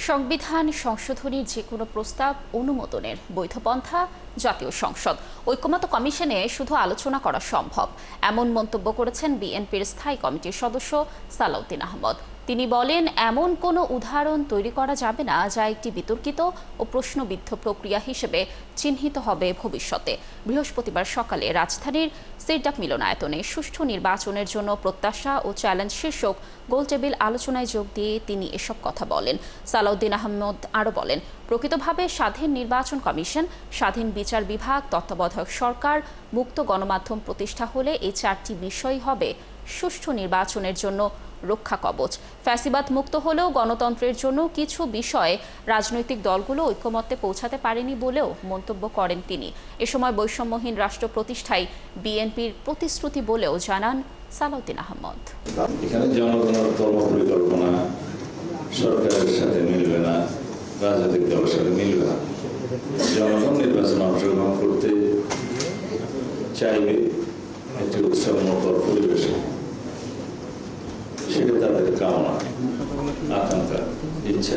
সংবিধান সংশোধনীর যে কোনো প্রস্তাব অনুমোদনের বৈধ পন্থা জাতীয় সংসদ। ঐকমত্য কমিশনে শুধু আলোচনা করা সম্ভব, এমন মন্তব্য করেছেন বিএনপির স্থায়ী কমিটির সদস্য সালাউদ্দিন আহমদ। তিনি বলেন, এমন কোনো উদাহরণ তৈরি করা যাবে না যা একটি বিতর্কিত ও প্রশ্নবিদ্ধ প্রক্রিয়া হিসেবে চিহ্নিত হবে ভবিষ্যতে। বৃহস্পতিবার সকালে রাজধানীর সিরডাপ মিলনায়তনে সুষ্ঠু নির্বাচনের জন্য প্রত্যাশা ও চ্যালেঞ্জ শীর্ষক গোলটেবিল আলোচনায় যোগ দিয়ে তিনি এসব কথা বলেন। সালাউদ্দিন আহমদ আরও বলেন, প্রকৃতভাবে স্বাধীন নির্বাচন কমিশন, স্বাধীন বিচার বিভাগ, তত্ত্বাবধায়ক সরকার, মুক্ত গণমাধ্যম প্রতিষ্ঠা হলে এই চারটি বিষয় হবে সুষ্ঠু নির্বাচনের জন্য রক্ষা কবচ। ফ্যাসিবাদ মুক্ত হলেও গণতন্ত্রের জন্য কিছু বিষয়ে রাজনৈতিক দলগুলো ঐকমত্যে পৌঁছাতে পারেনি বলেও মন্তব্য করেন তিনি। এ সময় বৈষম্যহীন রাষ্ট্র প্রতিষ্ঠায় বিএনপির প্রতিশ্রুতি বলেও জানান সালাউদ্দিন আহমদ। এখানে জনগণের কর্মপরিকল্পনা সরকারের সাথে মিলবে না, রাজনৈতিক দলের সাথে মিলবে না। জনগণ নির্বাচনে অংশগ্রহণ করতে চাইবে একটি উৎসবমুখর পরিবেশে, সেটা তাদের কামনা, আকাঙ্ক্ষা, ইচ্ছা।